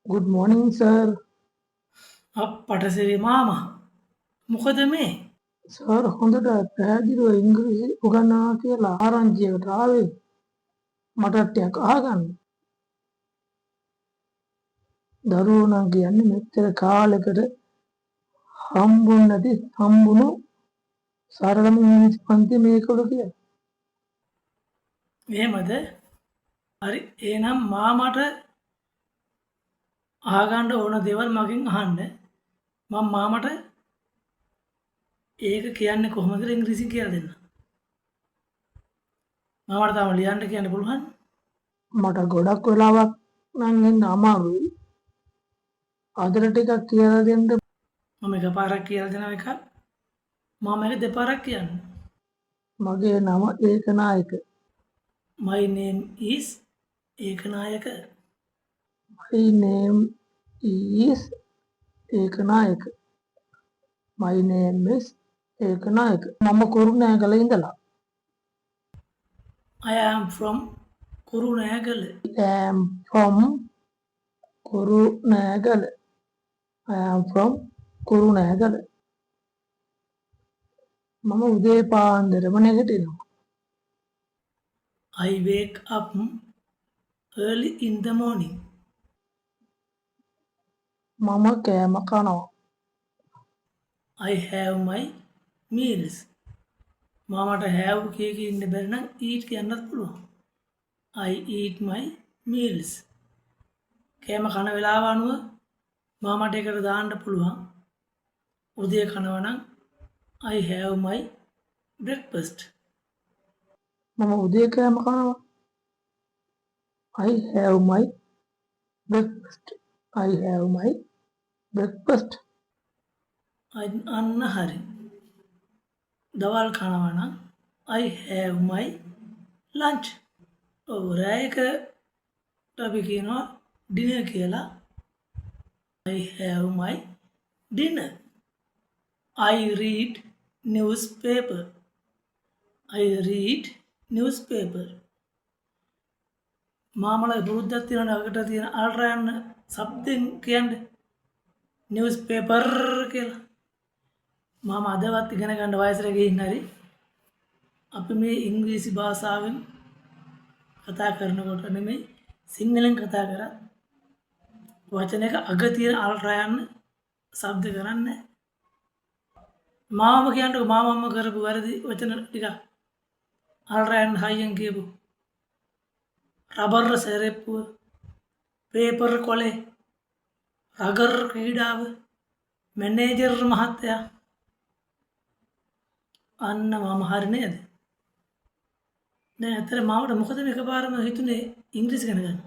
Good morning, sir. අප්පට සිරි මාමා මොකද මේ සර් හොඳට පැහැදිලිව ඉංග්‍රීසි උගන්වනවා කියලා ආරංචියකට ආවේ මට ටිකක් අහගන්න. දරුවෝ නම් කියන්නේ මෙච්චර කාලෙකට හම්බුණු සරලම ඉංග්‍රීසි පන්ති මේකවල කියලා. එහෙමද හරි එහෙනම් මාමට අහගන්න ඕන දේවල් මගෙන් අහන්න මම මාමට ඒක කියන්නේ කොහොමද කියලා ඉංග්‍රීසියෙන් කියලා දෙන්න මාමට තාම ලියන්න කියන්න පුළුවන් මට ගොඩක් වෙලාවක් නම් එන්න අමාරුයි. අදට ටිකක් කියලා දෙන්න. මම එකපාරක් කියලා දෙන එක මම ඒක දෙපාරක් කියන්න මගේ නම Ekanayake. my name is Ekanayake My name is Ekanayake. My name is Ekanayake. මම කුරුණෑගල ඉඳලා. I am from Kurunegala I am from Kurunegala. I am from Kurunegala. මම උදේ පාන්දරම නැගිටිනවා. I wake up early in the morning මම කෑම කනවා. I have my meals මාමට have කිය කිය ඉන්න බැරි නම් eat කියන්නත් පුළුවන් I eat my meals කෑම කන වෙලාව අනුව මාමට ඒකට දාන්න පුළුවන් උදේ කනවා නම් I have my breakfast මම උදේ කෑම කනවා. I have my breakfast. I have my breakfast. අන්න හරි දවල් කනවා නම් I have my lunch ඔව් රැයකට අපි කියනවා dinner කියලා I have my dinner I read newspaper I read newspaper මාමලා පුරුද්දක් තියෙනවනේ අකට තියෙන අල්ට්‍රා යන શબ્දෙන් කියන්නේ newspaper කියලා මම අදවත් ඉගෙන ගන්න වයසට ගිහින් හරි අපි මේ ඉංග්‍රීසි භාෂාවෙන් කතා කරනකොට නෙමෙයි සිංහලෙන් කතා කරා වචනයක අග තියෙන අල්ට්‍රා යන શબ્ද කරන්නේ මාම කියන්නකො මාමම කරපු වැරදි වචන ටික අල්ට්‍රා යන හයියෙන් කියපු රබර් සෙරෙප්පුව පේපර් කොලේ රගර් ක්‍රීඩාව මැනේජර් මහත්තයා අන්න මම හරි නේද දැන් ඇත්තට මාවට මොකද මේකපාරම හිතුනේ ඉංග්‍රීසි ඉගෙන ගන්න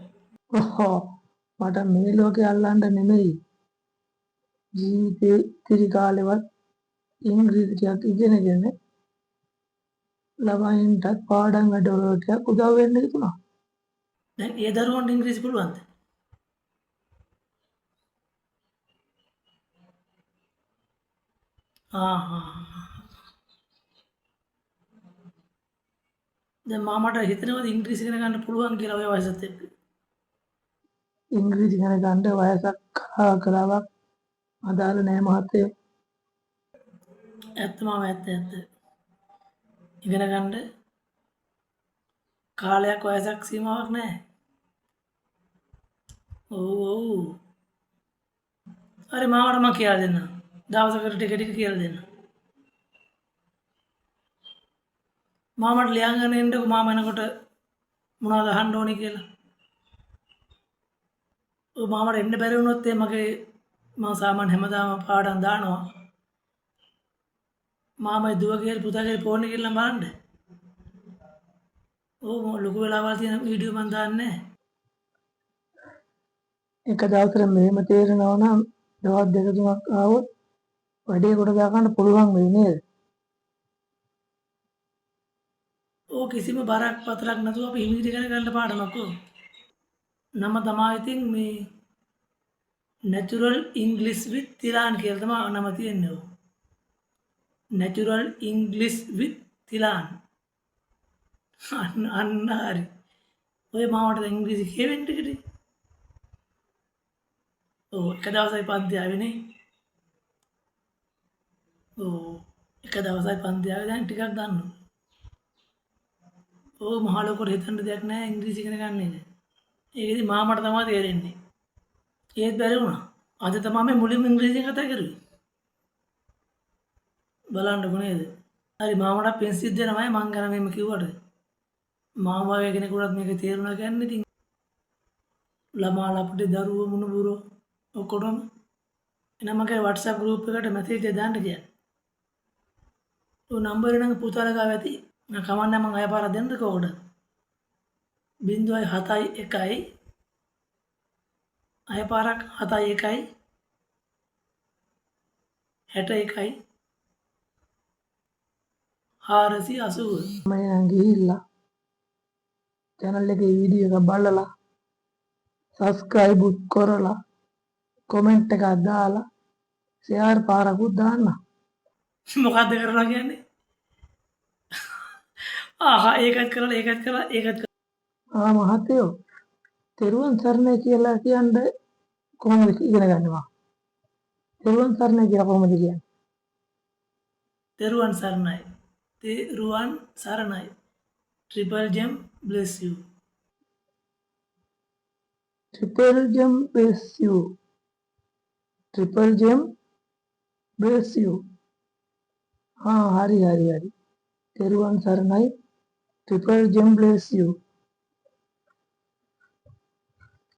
ඔහෝ මට මේ ලෝකේ අල්ලන්න නෙමෙයි. ජීවිතේ ඉතිරි කාලෙවත් ඉංග්‍රීසි ටිකක් ඉගෙනගෙන ළමයින්ටත් පාඩම් වැඩවලට උදව් වෙන්න හිතුණා. දැන් ඒ දරුවන්ට ඉංග්‍රීසි පුළුවන්ද දැන් මාමට හිතනවාද ඉංග්‍රීසි ඉගෙන ගන්න පුළුවන් කියලා ඔය වයසත් එක්ක ඉංග්‍රීසි ඉගෙන ගන්න වයසක් කලාවක් අදාළ නෑ මහත්තයෝ. ඇත්ත මාම ඇත්ත ඉගෙන ගන්න කාලයක් වයසක් සීමාවක් නැහැ ඔව් හරි මාමට මම කියලා දෙන්නම් දවසකට ටික ටික කියලා දෙන්න මාමට ලියන් එන්නකො මාම එනකොට මොනවද අහන්න ඕනේ කියලා ඔව් මාමට එන්න බැරි වුණොත් මගේ මම සාමාන්‍ය හැමදාම පාඩම් දානවා මාමයි දුවගේ පුතාගේ ෆෝන් එකේ ගිහලා බලන්න ඔව් ලොකු වෙලාවල් තියෙන වීඩියෝ මන් දාන්නේ එක දවසට මෙහෙම තේරෙනවා නම් දවස් දෙක තුනක් ආවොත් වැඩේ කොට දා ගන්න පුළුවන් වෙයි නේද? ඕ කිසිම බරක් පතරක් නැතුව අපි හිමිහිට ඉගෙන ගන්න පාඩමක් ඕ නම තමයි ඉතින් මේ natural english with තිලාන් කියලා තමයි නම තියෙන්නේ ඕ natural english with තිලාන් අන්න හරි ඔය මාවට ඉංග්‍රීසි කියවෙන්න ටිකට ඔව් එක දවසයි පන්ති ආවෙනේ. ඔව් එක දවසයි පන්ති ආවේ දැන් ටිකක් දන්නවා. ඔව් මහ ලොකුට හිතන්න දෙයක් නැහැ ඉංග්‍රීසි ඉගෙන ගන්න එක. ඒකෙදි මාමට තමයි තේරෙන්නේ. ඒත් බැරි වුණා. අද තමයි මම මුලින්ම ඉංග්‍රීසියෙන් කතා කරුවේ. බලන්නකො නේද? හරි මාමට පෙන්සිල් දෙනවයි මං ගැන මෙහෙම කිව්වට. මාම වගේ කෙනෙකුට මේක තේරුණා කියන්නේ ඉතින් ළමා ලපටි දරුවෝ මුණුබුරෝ ඔක්කොටම එහෙනම් මගේ WhatsApp group එකට මැසේජ් එක දාන්න කියන්නේ. ඔය නම්බරේ නම් පුතාලා ගාව ඇති. මම කමන්නේ මම අය පාරක් දෙන්නද කෝකට? 071 අය පාරක් 71 61 480 මම නම් ගිහිල්ලා channel එකේ වීඩියෝ එක බලලා subscribe කරලා comment එකක් දාලා share පාරකුත් දාන්න. මොකද්ද කරනවා කියන්නේ? ආහා ඒකත් කරලා මහත්තයෝ තෙරුවන් සරණයි කියලා කියන්නේ කොහොමද ඉගෙන ගන්නවා? තෙරුවන් සරණයි කියලා කොහොමද කියන්නේ? තෙරුවන් සරණයි. තෙරුවන් සරණයි. Triple Gem bless you. Triple Gem bless you. Triple Gem bless you. හරි. තෙරුවන් සරණයි. Triple Gem bless you.